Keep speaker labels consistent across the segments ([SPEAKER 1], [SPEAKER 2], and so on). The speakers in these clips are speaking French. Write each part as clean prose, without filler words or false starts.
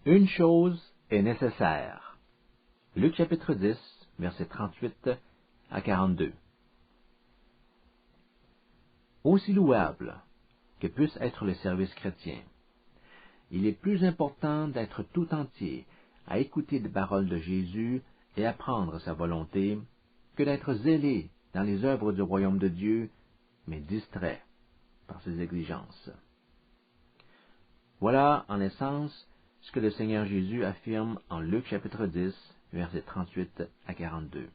[SPEAKER 1] Une chose est nécessaire. Luc chapitre 10, versets 38 à 42. Aussi louable que puisse être le service chrétien, il est plus important d'être tout entier à écouter les paroles de Jésus et apprendre sa volonté que d'être zélé dans les œuvres du royaume de Dieu, mais distrait par ses exigences. Voilà, en essence, ce que le Seigneur Jésus affirme en Luc chapitre 10, versets 38 à 42.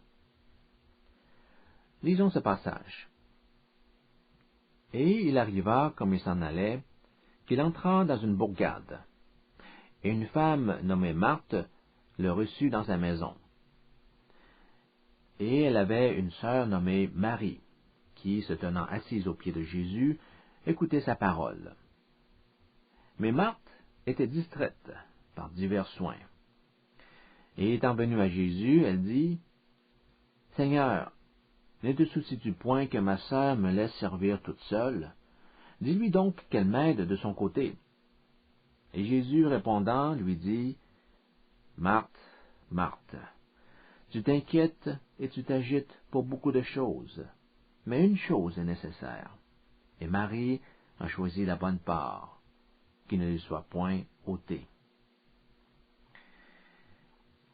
[SPEAKER 1] Lisons ce passage. Et il arriva, comme il s'en allait, qu'il entra dans une bourgade, et une femme nommée Marthe le reçut dans sa maison. Et elle avait une sœur nommée Marie, qui, se tenant assise aux pieds de Jésus, écoutait sa parole. Mais Marthe était distraite par divers soins. Et étant venue à Jésus, elle dit, « Seigneur, ne te soucies-tu point que ma sœur me laisse servir toute seule? Dis-lui donc qu'elle m'aide de son côté. » Et Jésus répondant lui dit, « Marthe, Marthe, tu t'inquiètes et tu t'agites pour beaucoup de choses, mais une chose est nécessaire, et Marie a choisi la bonne part, qui ne lui soit point ôtée. »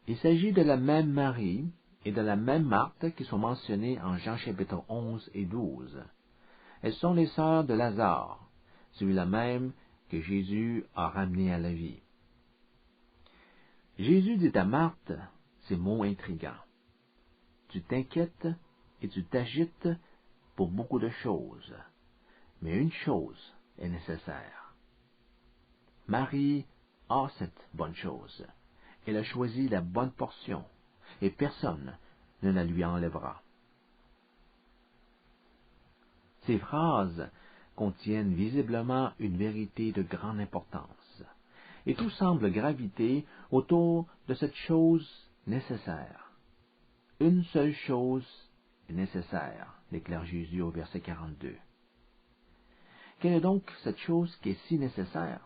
[SPEAKER 1] Il s'agit de la même Marie et de la même Marthe qui sont mentionnées en Jean chapitre 11 et 12. Elles sont les sœurs de Lazare, celui-là même que Jésus a ramené à la vie. Jésus dit à Marthe ces mots intrigants. Tu t'inquiètes et tu t'agites pour beaucoup de choses, mais une chose est nécessaire. Marie a cette bonne chose. Elle a choisi la bonne portion, et personne ne la lui enlèvera. Ces phrases contiennent visiblement une vérité de grande importance, et tout semble graviter autour de cette chose nécessaire. Une seule chose est nécessaire, déclare Jésus au verset 42. Quelle est donc cette chose qui est si nécessaire?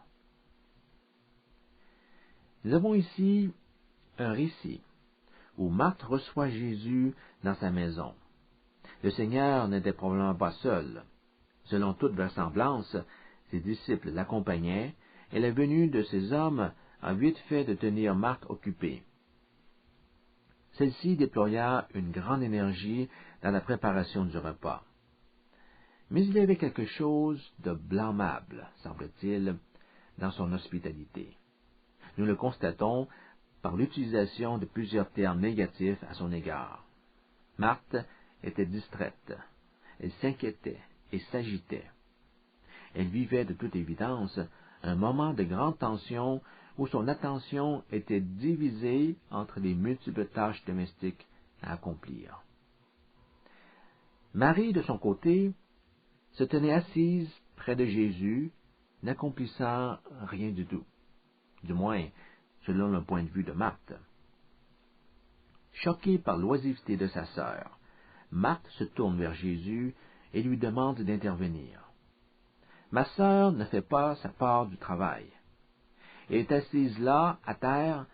[SPEAKER 1] Nous avons ici un récit où Marthe reçoit Jésus dans sa maison. Le Seigneur n'était probablement pas seul. Selon toute vraisemblance, ses disciples l'accompagnaient, et la venue de ces hommes a vite fait de tenir Marthe occupée. Celle-ci déploya une grande énergie dans la préparation du repas. Mais il y avait quelque chose de blâmable, semble-t-il, dans son hospitalité. Nous le constatons par l'utilisation de plusieurs termes négatifs à son égard. Marthe était distraite, elle s'inquiétait et s'agitait. Elle vivait de toute évidence un moment de grande tension où son attention était divisée entre les multiples tâches domestiques à accomplir. Marie, de son côté, se tenait assise près de Jésus, n'accomplissant rien du tout, du moins selon le point de vue de Marthe. Choquée par l'oisiveté de sa sœur, Marthe se tourne vers Jésus et lui demande d'intervenir. « Ma sœur ne fait pas sa part du travail. Elle est assise là, à terre,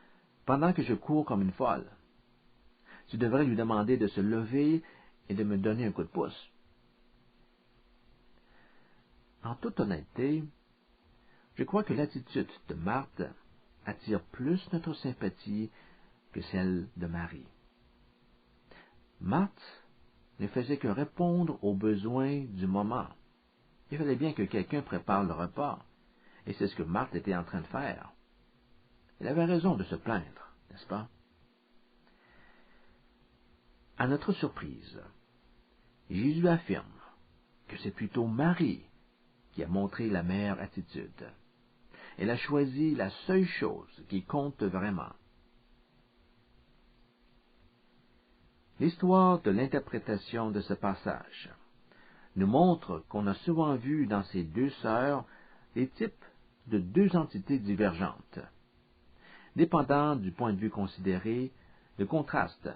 [SPEAKER 1] pendant que je cours comme une folle. Tu devrais lui demander de se lever et de me donner un coup de pouce. » En toute honnêteté, je crois que l'attitude de Marthe attire plus notre sympathie que celle de Marie. Marthe ne faisait que répondre aux besoins du moment. Il fallait bien que quelqu'un prépare le repas, et c'est ce que Marthe était en train de faire. Elle avait raison de se plaindre, n'est-ce pas? À notre surprise, Jésus affirme que c'est plutôt Marie qui a montré la meilleure attitude. Elle a choisi la seule chose qui compte vraiment. L'histoire de l'interprétation de ce passage nous montre qu'on a souvent vu dans ces deux sœurs les types de deux entités divergentes. Dépendant du point de vue considéré, le contraste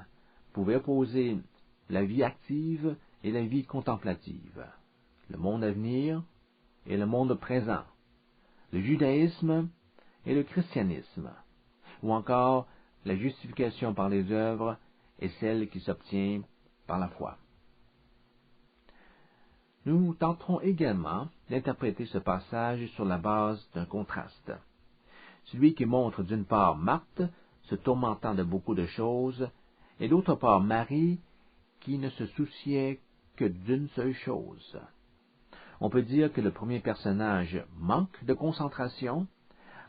[SPEAKER 1] pouvait opposer la vie active et la vie contemplative, le monde à venir et le monde présent, le judaïsme et le christianisme, ou encore la justification par les œuvres est celle qui s'obtient par la foi. Nous tenterons également d'interpréter ce passage sur la base d'un contraste. Celui qui montre d'une part Marthe se tourmentant de beaucoup de choses, et d'autre part Marie qui ne se souciait que d'une seule chose. On peut dire que le premier personnage manque de concentration,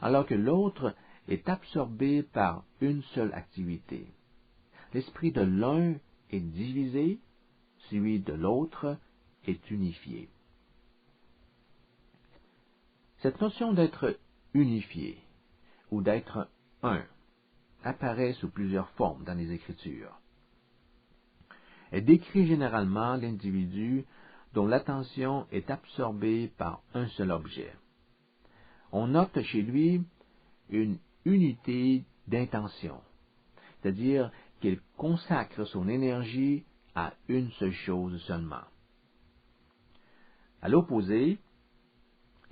[SPEAKER 1] alors que l'autre est absorbé par une seule activité. L'esprit de l'un est divisé, celui de l'autre est unifié. Cette notion d'être unifié ou d'être un apparaît sous plusieurs formes dans les Écritures. Elle décrit généralement l'individu dont l'attention est absorbée par un seul objet. On note chez lui une unité d'intention, c'est-à-dire qu'il consacre son énergie à une seule chose seulement. À l'opposé,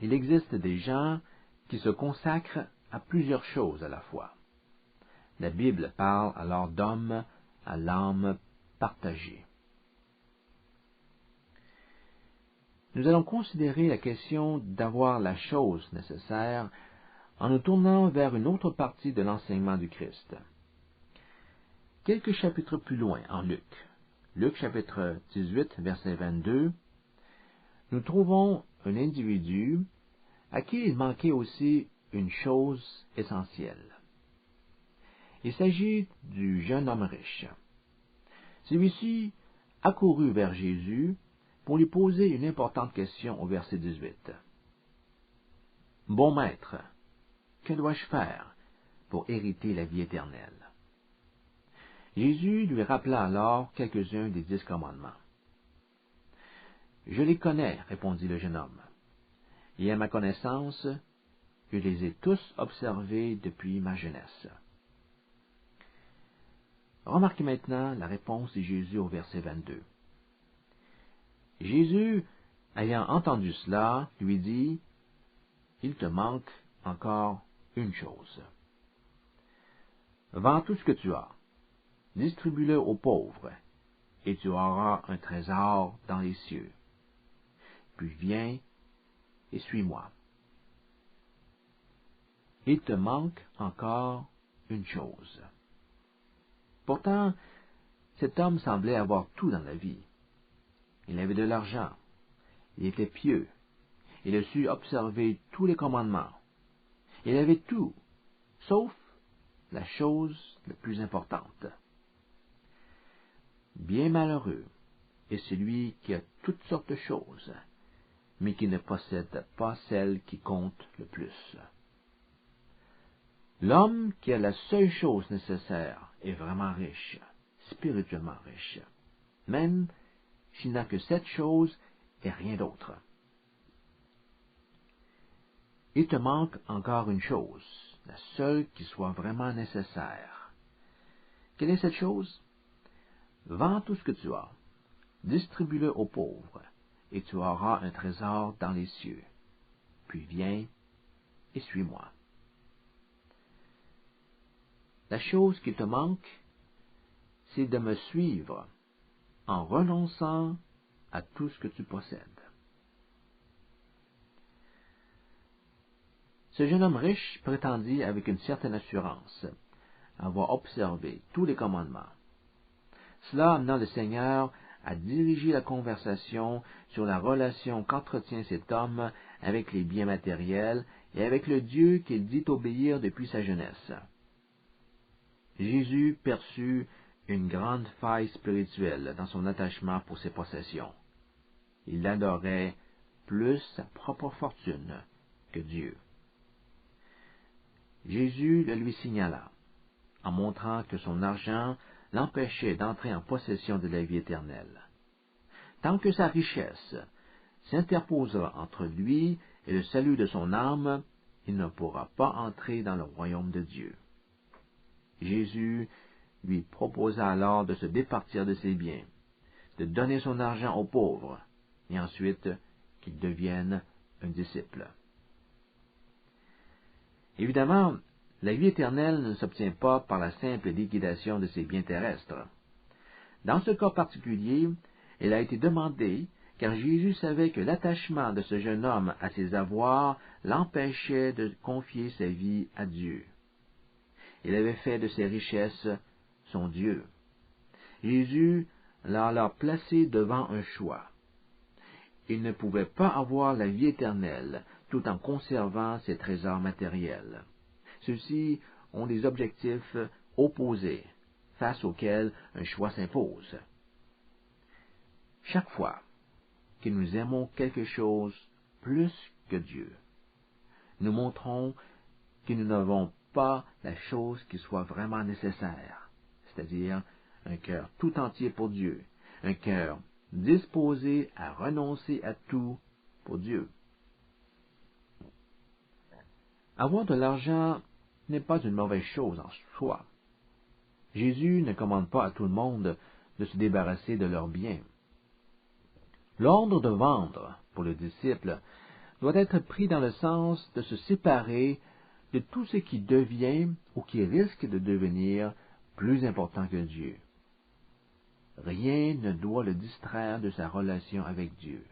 [SPEAKER 1] il existe des gens qui se consacrent à plusieurs choses à la fois. La Bible parle alors d'hommes à l'âme partagée. Nous allons considérer la question d'avoir la chose nécessaire en nous tournant vers une autre partie de l'enseignement du Christ. Quelques chapitres plus loin, en Luc chapitre 18, verset 22, nous trouvons un individu à qui il manquait aussi une chose essentielle. Il s'agit du jeune homme riche. Celui-ci accourut vers Jésus pour lui poser une importante question au verset 18. « Bon maître, que dois-je faire pour hériter la vie éternelle? » Jésus lui rappela alors quelques-uns des 10 commandements. « Je les connais, répondit le jeune homme, et à ma connaissance, je les ai tous observés depuis ma jeunesse. » Remarquez maintenant la réponse de Jésus au verset 22. Jésus, ayant entendu cela, lui dit, « Il te manque encore une chose. Vends tout ce que tu as, distribue-le aux pauvres, et tu auras un trésor dans les cieux. Puis viens et suis-moi. » Il te manque encore une chose. Pourtant, cet homme semblait avoir tout dans la vie. Il avait de l'argent, il était pieux, il a su observer tous les commandements. Il avait tout, sauf la chose la plus importante. Bien malheureux est celui qui a toutes sortes de choses, mais qui ne possède pas celle qui compte le plus. L'homme qui a la seule chose nécessaire est vraiment riche, spirituellement riche, même s'il n'a que cette chose et rien d'autre. Il te manque encore une chose, la seule qui soit vraiment nécessaire. Quelle est cette chose? Vends tout ce que tu as, distribue-le aux pauvres, et tu auras un trésor dans les cieux. Puis viens et suis-moi. La chose qui te manque, c'est de me suivre en renonçant à tout ce que tu possèdes. Ce jeune homme riche prétendit avec une certaine assurance avoir observé tous les commandements. Cela amenant le Seigneur à diriger la conversation sur la relation qu'entretient cet homme avec les biens matériels et avec le Dieu qu'il dit obéir depuis sa jeunesse. Jésus perçut une grande faille spirituelle dans son attachement pour ses possessions. Il adorait plus sa propre fortune que Dieu. Jésus le lui signala, en montrant que son argent l'empêchait d'entrer en possession de la vie éternelle. Tant que sa richesse s'interposera entre lui et le salut de son âme, il ne pourra pas entrer dans le royaume de Dieu. Jésus lui proposa alors de se départir de ses biens, de donner son argent aux pauvres, et ensuite qu'il devienne un disciple. Évidemment, La vie éternelle ne s'obtient pas par la simple liquidation de ses biens terrestres. Dans ce cas particulier, elle a été demandée car Jésus savait que l'attachement de ce jeune homme à ses avoirs l'empêchait de confier sa vie à Dieu. Il avait fait de ses richesses son Dieu. Jésus l'a alors placé devant un choix. Il ne pouvait pas avoir la vie éternelle tout en conservant ses trésors matériels. Ceux-ci ont des objectifs opposés, face auxquels un choix s'impose. Chaque fois que nous aimons quelque chose plus que Dieu, nous montrons que nous n'avons pas la chose qui soit vraiment nécessaire, c'est-à-dire un cœur tout entier pour Dieu, un cœur disposé à renoncer à tout pour Dieu. Avoir de l'argent n'est pas une mauvaise chose en soi. Jésus ne commande pas à tout le monde de se débarrasser de leurs biens. L'ordre de vendre, pour le disciple, doit être pris dans le sens de se séparer de tout ce qui devient ou qui risque de devenir plus important que Dieu. Rien ne doit le distraire de sa relation avec Dieu.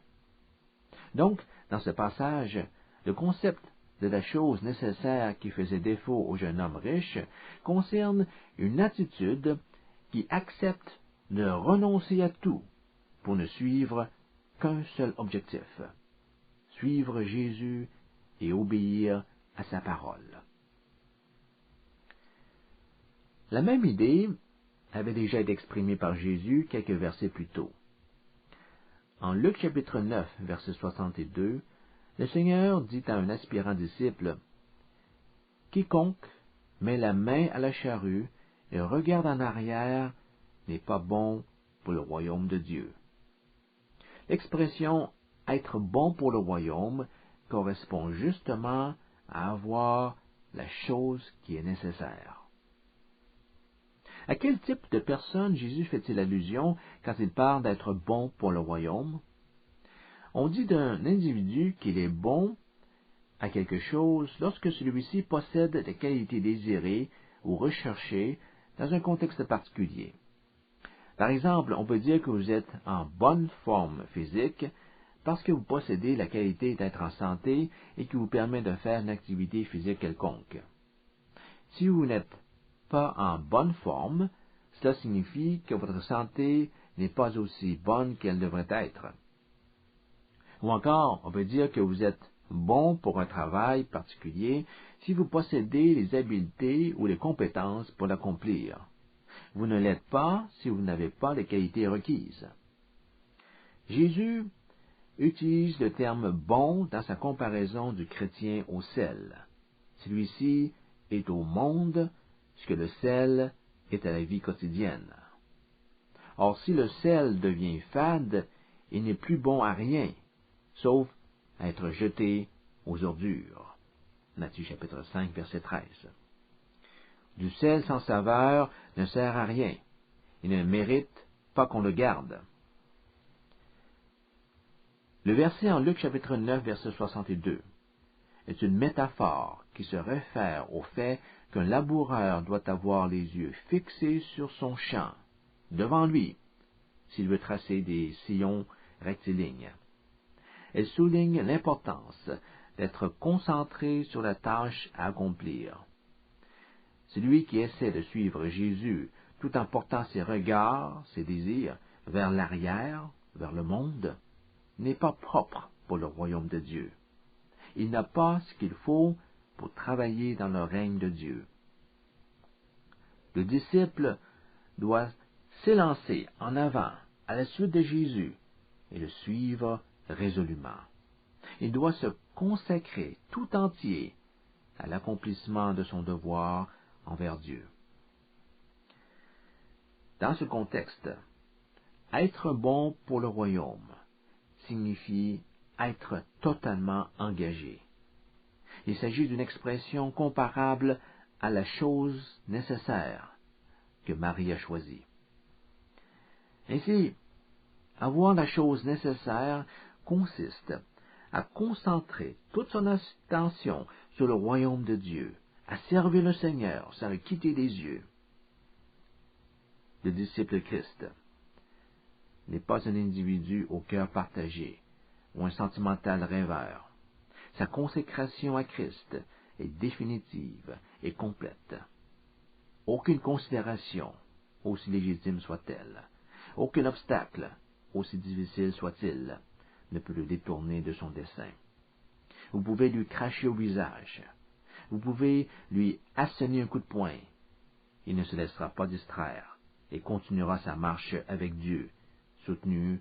[SPEAKER 1] Donc, dans ce passage, le concept de la chose nécessaire qui faisait défaut au jeune homme riche concerne une attitude qui accepte de renoncer à tout pour ne suivre qu'un seul objectif, suivre Jésus et obéir à sa parole. La même idée avait déjà été exprimée par Jésus quelques versets plus tôt. En Luc chapitre 9, verset 62, le Seigneur dit à un aspirant disciple, « Quiconque met la main à la charrue et regarde en arrière n'est pas bon pour le royaume de Dieu. » L'expression « être bon pour le royaume » correspond justement à avoir la chose qui est nécessaire. À quel type de personne Jésus fait-il allusion quand il parle d'être bon pour le royaume? On dit d'un individu qu'il est bon à quelque chose lorsque celui-ci possède les qualités désirées ou recherchées dans un contexte particulier. Par exemple, on peut dire que vous êtes en bonne forme physique parce que vous possédez la qualité d'être en santé et qui vous permet de faire une activité physique quelconque. Si vous n'êtes pas en bonne forme, cela signifie que votre santé n'est pas aussi bonne qu'elle devrait être. Ou encore, on peut dire que vous êtes bon pour un travail particulier si vous possédez les habiletés ou les compétences pour l'accomplir. Vous ne l'êtes pas si vous n'avez pas les qualités requises. Jésus utilise le terme « bon » dans sa comparaison du chrétien au sel. Celui-ci est au monde ce que le sel est à la vie quotidienne. Or, si le sel devient fade, il n'est plus bon à rien, sauf à être jeté aux ordures. Matthieu chapitre 5, verset 13. Du sel sans saveur ne sert à rien. Il ne mérite pas qu'on le garde. Le verset en Luc chapitre 9, verset 62 est une métaphore qui se réfère au fait qu'un laboureur doit avoir les yeux fixés sur son champ, devant lui, s'il veut tracer des sillons rectilignes. Elle souligne l'importance d'être concentré sur la tâche à accomplir. Celui qui essaie de suivre Jésus tout en portant ses regards, ses désirs, vers l'arrière, vers le monde, n'est pas propre pour le royaume de Dieu. Il n'a pas ce qu'il faut pour travailler dans le règne de Dieu. Le disciple doit s'élancer en avant à la suite de Jésus et le suivre résolument. Il doit se consacrer tout entier à l'accomplissement de son devoir envers Dieu. Dans ce contexte, être bon pour le royaume signifie être totalement engagé. Il s'agit d'une expression comparable à la chose nécessaire que Marie a choisie. Ainsi, avoir la chose nécessaire consiste à concentrer toute son attention sur le royaume de Dieu, à servir le Seigneur sans le quitter des yeux. Le disciple de Christ n'est pas un individu au cœur partagé ou un sentimental rêveur. Sa consécration à Christ est définitive et complète. Aucune considération, aussi légitime soit-elle, aucun obstacle, aussi difficile soit-il, ne peut le détourner de son dessein. Vous pouvez lui cracher au visage, vous pouvez lui asséner un coup de poing. Il ne se laissera pas distraire et continuera sa marche avec Dieu, soutenu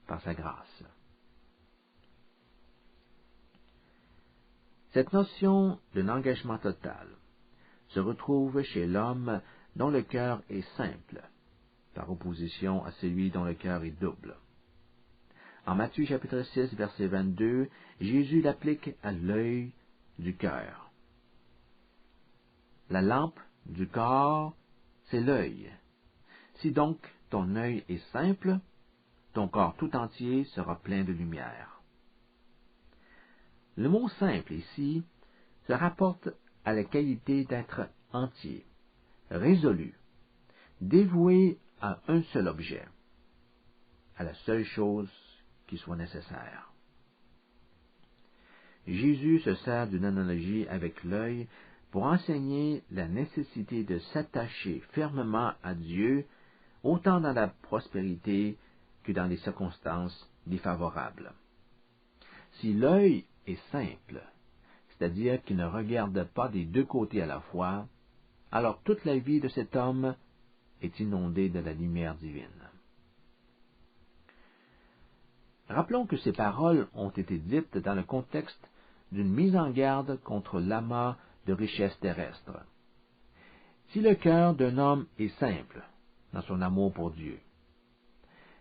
[SPEAKER 1] par sa grâce. Cette notion d'un engagement total se retrouve chez l'homme dont le cœur est simple, par opposition à celui dont le cœur est double. En Matthieu chapitre 6, verset 22, Jésus l'applique à l'œil du cœur. La lampe du corps, c'est l'œil. Si donc ton œil est simple, ton corps tout entier sera plein de lumière. Le mot simple ici se rapporte à la qualité d'être entier, résolu, dévoué à un seul objet, à la seule chose qui soit nécessaire. Jésus se sert d'une analogie avec l'œil pour enseigner la nécessité de s'attacher fermement à Dieu, autant dans la prospérité que dans les circonstances défavorables. Si l'œil est simple, c'est-à-dire qu'il ne regarde pas des deux côtés à la fois, alors toute la vie de cet homme est inondée de la lumière divine. Rappelons que ces paroles ont été dites dans le contexte d'une mise en garde contre l'amas de richesses terrestres. Si le cœur d'un homme est simple dans son amour pour Dieu,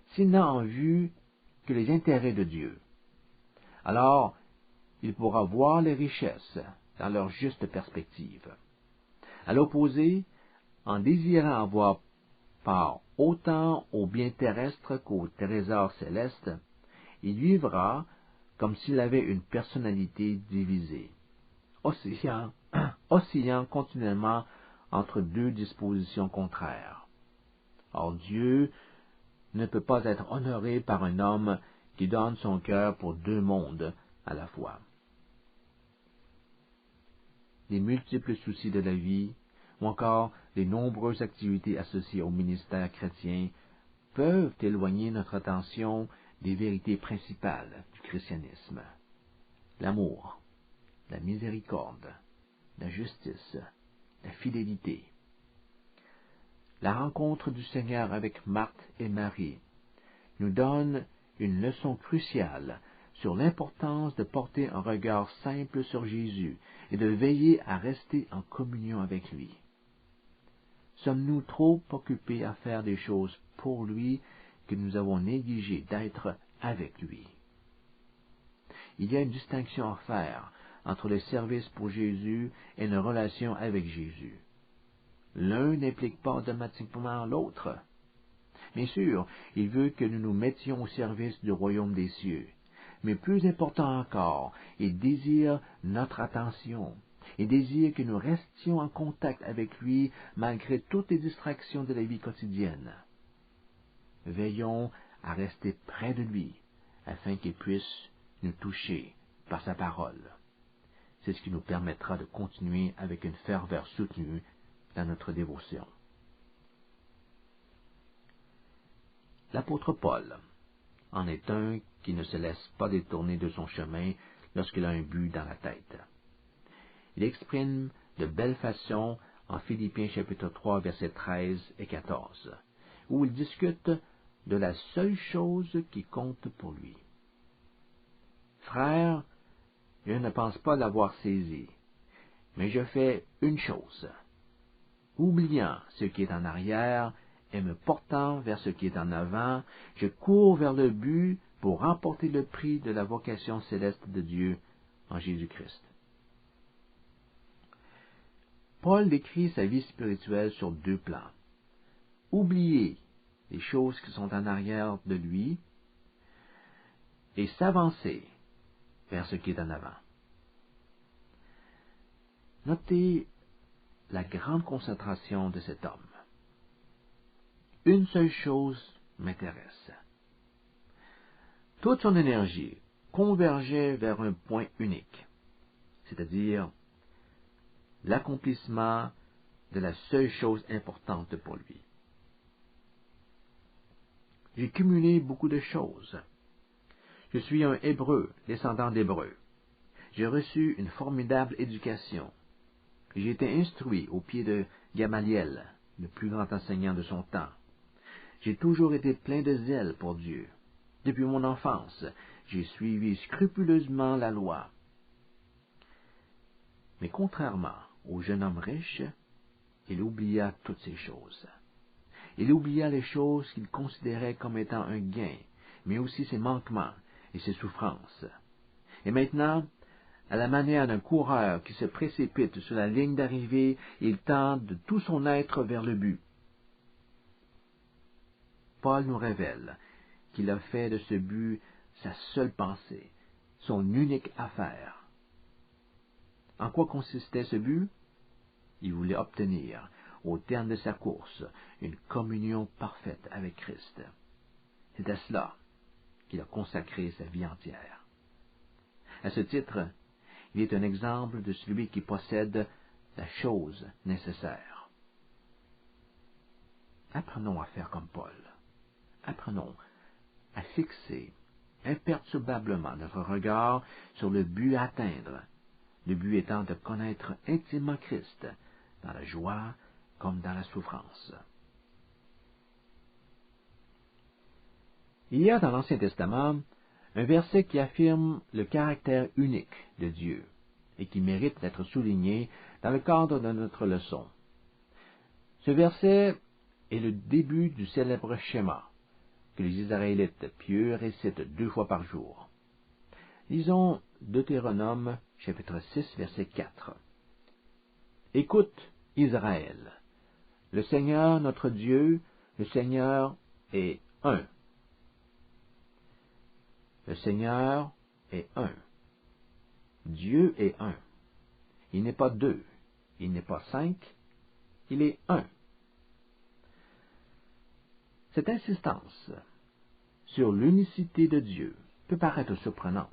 [SPEAKER 1] s'il n'a en vue que les intérêts de Dieu, alors il pourra voir les richesses dans leur juste perspective. À l'opposé, en désirant avoir part autant aux biens terrestres qu'aux trésors célestes, il vivra comme s'il avait une personnalité divisée, oscillant continuellement entre deux dispositions contraires. Or Dieu ne peut pas être honoré par un homme qui donne son cœur pour deux mondes à la fois. Les multiples soucis de la vie, ou encore les nombreuses activités associées au ministère chrétien, peuvent éloigner notre attention des vérités principales du christianisme: l'amour, la miséricorde, la justice, la fidélité. La rencontre du Seigneur avec Marthe et Marie nous donne une leçon cruciale sur l'importance de porter un regard simple sur Jésus et de veiller à rester en communion avec lui. Sommes-nous trop occupés à faire des choses pour lui que nous avons négligé d'être avec lui? Il y a une distinction à faire entre le service pour Jésus et une relation avec Jésus. L'un n'implique pas automatiquement l'autre. Bien sûr, il veut que nous nous mettions au service du royaume des cieux. Mais plus important encore, il désire notre attention. Il désire que nous restions en contact avec lui malgré toutes les distractions de la vie quotidienne. Veillons à rester près de lui, afin qu'il puisse nous toucher par sa parole. C'est ce qui nous permettra de continuer avec une ferveur soutenue dans notre dévotion. L'apôtre Paul en est un qui ne se laisse pas détourner de son chemin lorsqu'il a un but dans la tête. Il exprime de belle façon en Philippiens chapitre 3, versets 13 et 14, où il discute de la seule chose qui compte pour lui. Frères, je ne pense pas l'avoir saisi, mais je fais une chose, oubliant ce qui est en arrière et me portant vers ce qui est en avant, je cours vers le but pour remporter le prix de la vocation céleste de Dieu en Jésus-Christ. Paul décrit sa vie spirituelle sur deux plans. Oublier les choses qui sont en arrière de lui et s'avancer vers ce qui est en avant. Notez la grande concentration de cet homme. Une seule chose m'intéresse. Toute son énergie convergeait vers un point unique, c'est-à-dire l'accomplissement de la seule chose importante pour lui. J'ai cumulé beaucoup de choses. Je suis un Hébreu, descendant d'Hébreux. J'ai reçu une formidable éducation. J'ai été instruit au pied de Gamaliel, le plus grand enseignant de son temps. J'ai toujours été plein de zèle pour Dieu. Depuis mon enfance, j'ai suivi scrupuleusement la loi. Mais contrairement au jeune homme riche, il oublia toutes ces choses. Il oublia les choses qu'il considérait comme étant un gain, mais aussi ses manquements et ses souffrances. Et maintenant, à la manière d'un coureur qui se précipite sur la ligne d'arrivée, il tend de tout son être vers le but. Paul nous révèle qu'il a fait de ce but sa seule pensée, son unique affaire. En quoi consistait ce but? Il voulait obtenir, au terme de sa course, une communion parfaite avec Christ. C'est à cela qu'il a consacré sa vie entière. À ce titre, il est un exemple de celui qui possède la chose nécessaire. Apprenons à faire comme Paul. Apprenons à fixer imperturbablement notre regard sur le but à atteindre, le but étant de connaître intimement Christ, dans la joie comme dans la souffrance. Il y a dans l'Ancien Testament un verset qui affirme le caractère unique de Dieu et qui mérite d'être souligné dans le cadre de notre leçon. Ce verset est le début du célèbre schéma que les Israélites pieux récitent 2 fois par jour. Lisons Deutéronome, chapitre 6, verset 4. Écoute, Israël, le Seigneur notre Dieu, le Seigneur est un. Le Seigneur est un. Dieu est un. Il n'est pas 2, il n'est pas 5, il est un. Cette insistance sur l'unicité de Dieu peut paraître surprenante.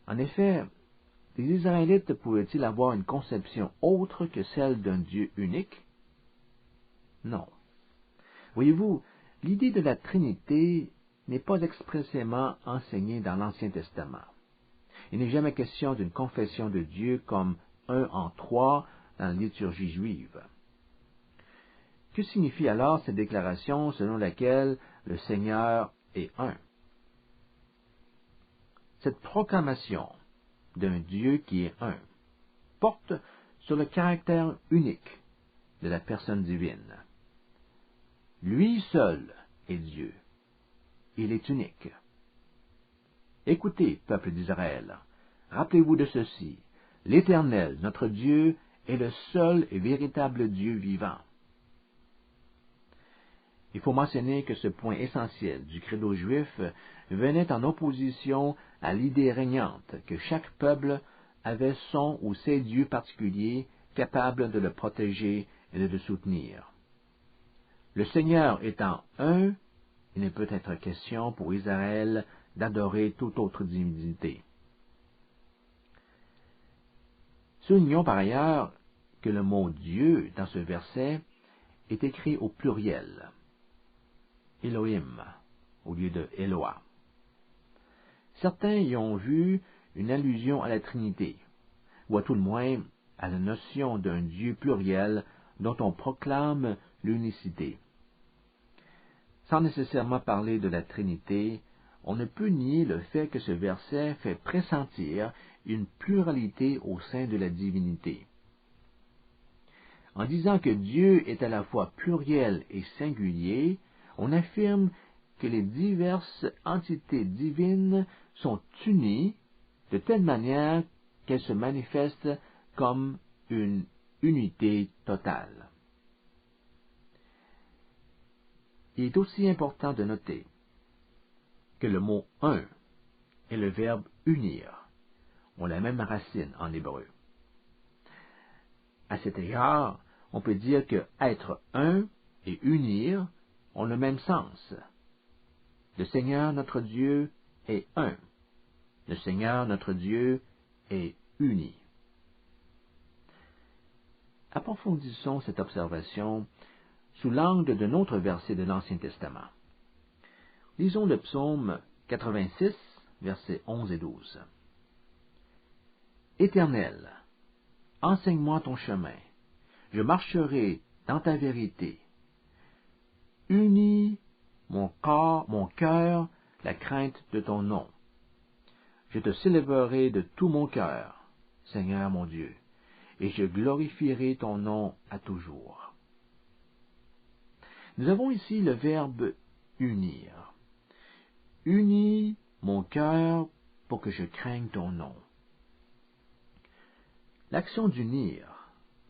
[SPEAKER 1] En effet, les Israélites pouvaient-ils avoir une conception autre que celle d'un Dieu unique? Non. Voyez-vous, l'idée de la Trinité n'est pas expressément enseignée dans l'Ancien Testament. Il n'est jamais question d'une confession de Dieu comme un en trois dans la liturgie juive. Que signifie alors cette déclaration selon laquelle le Seigneur est un? Cette proclamation d'un Dieu qui est un porte sur le caractère unique de la personne divine. Lui seul est Dieu. Il est unique. Écoutez, peuple d'Israël, rappelez-vous de ceci. L'Éternel, notre Dieu, est le seul et véritable Dieu vivant. Il faut mentionner que ce point essentiel du credo juif venait en opposition à l'idée régnante que chaque peuple avait son ou ses dieux particuliers capables de le protéger et de le soutenir. Le Seigneur étant un, il ne peut être question pour Israël d'adorer toute autre divinité. Soulignons par ailleurs que le mot Dieu dans ce verset est écrit au pluriel, Elohim, au lieu de Eloah. Certains y ont vu une allusion à la Trinité, ou à tout le moins à la notion d'un Dieu pluriel dont on proclame l'unicité. Sans nécessairement parler de la Trinité, on ne peut nier le fait que ce verset fait pressentir une pluralité au sein de la divinité. En disant que Dieu est à la fois pluriel et singulier, on affirme que les diverses entités divines sont unies de telle manière qu'elles se manifestent comme une unité totale. Il est aussi important de noter que le mot « un » et le verbe « unir » ont la même racine en hébreu. À cet égard, on peut dire que être un et unir ont le même sens. Le Seigneur notre Dieu est un. Le Seigneur notre Dieu est uni. Approfondissons cette observation sous l'angle d'un autre verset de l'Ancien Testament. Lisons le psaume 86, versets 11 et 12. Éternel, enseigne-moi ton chemin, je marcherai dans ta vérité. Unis mon corps, mon cœur, la crainte de ton nom. Je te célébrerai de tout mon cœur, Seigneur mon Dieu, et je glorifierai ton nom à toujours. Nous avons ici le verbe unir. Unis mon cœur pour que je craigne ton nom. L'action d'unir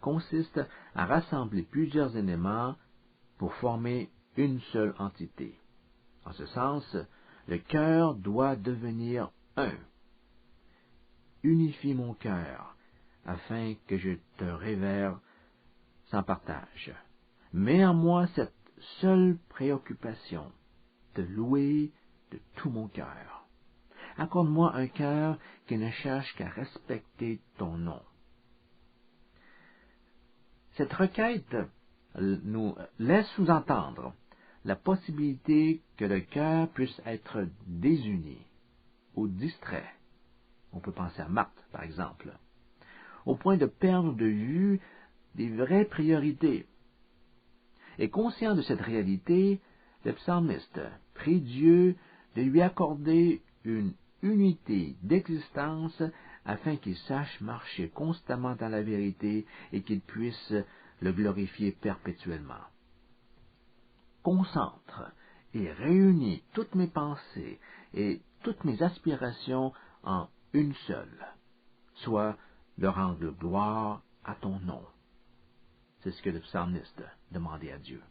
[SPEAKER 1] consiste à rassembler plusieurs éléments pour former une seule entité. En ce sens, le cœur doit devenir un. Unifie mon cœur, afin que je te révère sans partage. Mets en moi cette seule préoccupation, te louer de tout mon cœur. Accorde-moi un cœur qui ne cherche qu'à respecter ton nom. Cette requête nous laisse sous-entendre la possibilité que le cœur puisse être désuni ou distrait. On peut penser à Marthe, par exemple, au point de perdre de vue des vraies priorités. Et conscient de cette réalité, le psalmiste prie Dieu de lui accorder une unité d'existence afin qu'il sache marcher constamment dans la vérité et qu'il puisse le glorifier perpétuellement. Concentre et réunis toutes mes pensées et toutes mes aspirations en une seule, soit de rendre gloire à ton nom. C'est ce que le psalmiste demandait à Dieu.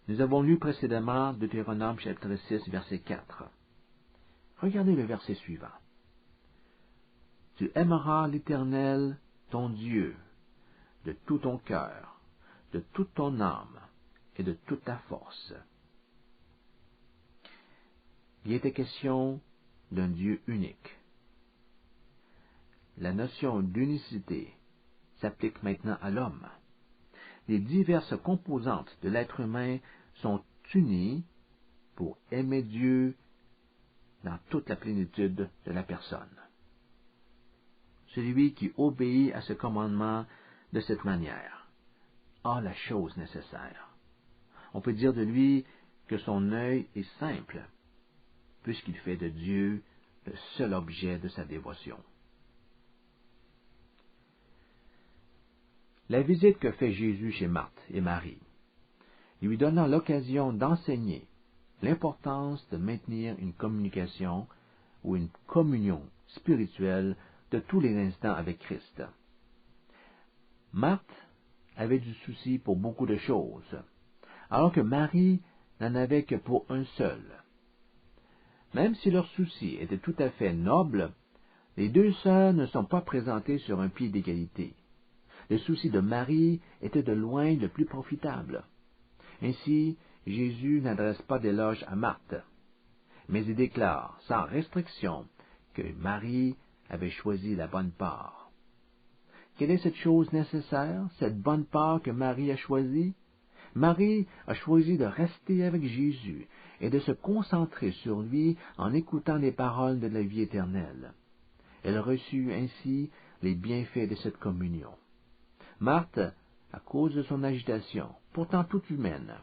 [SPEAKER 1] Nous avons lu précédemment Deutéronome chapitre 6, verset 4. Regardez le verset suivant. Tu aimeras l'Éternel, ton Dieu, de tout ton cœur, de toute ton âme et de toute ta force. Il était question d'un Dieu unique. La notion d'unicité s'applique maintenant à l'homme. Les diverses composantes de l'être humain sont unies pour aimer Dieu dans toute la plénitude de la personne. Celui qui obéit à ce commandement de cette manière a la chose nécessaire. On peut dire de lui que son œil est simple, puisqu'il fait de Dieu le seul objet de sa dévotion. La visite que fait Jésus chez Marthe et Marie, lui donnant l'occasion d'enseigner l'importance de maintenir une communication ou une communion spirituelle de tous les instants avec Christ. Marthe avait du souci pour beaucoup de choses, alors que Marie n'en avait que pour un seul. Même si leur souci était tout à fait noble, les deux sœurs ne sont pas présentées sur un pied d'égalité. Le souci de Marie était de loin le plus profitable. Ainsi, Jésus n'adresse pas d'éloge à Marthe, mais il déclare sans restriction que Marie avait choisi la bonne part. Quelle est cette chose nécessaire, cette bonne part que Marie a choisie? Marie a choisi de rester avec Jésus et de se concentrer sur lui en écoutant les paroles de la vie éternelle. Elle reçut ainsi les bienfaits de cette communion. Marthe, à cause de son agitation, pourtant toute humaine,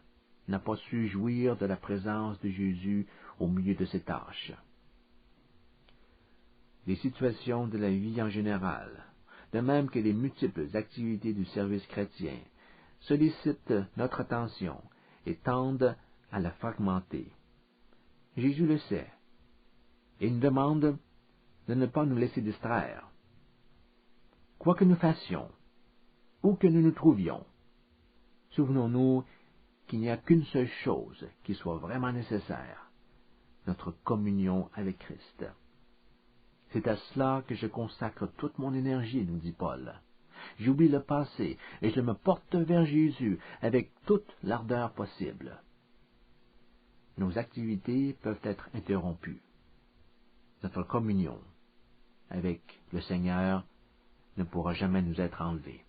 [SPEAKER 1] n'a pas su jouir de la présence de Jésus au milieu de ses tâches. Les situations de la vie en général, de même que les multiples activités du service chrétien, sollicitent notre attention et tendent à la fragmenter. Jésus le sait et nous demande de ne pas nous laisser distraire. Quoi que nous fassions, où que nous nous trouvions, souvenons-nous qu'il n'y a qu'une seule chose qui soit vraiment nécessaire, notre communion avec Christ. C'est à cela que je consacre toute mon énergie, nous dit Paul. J'oublie le passé et je me porte vers Jésus avec toute l'ardeur possible. Nos activités peuvent être interrompues. Notre communion avec le Seigneur ne pourra jamais nous être enlevée.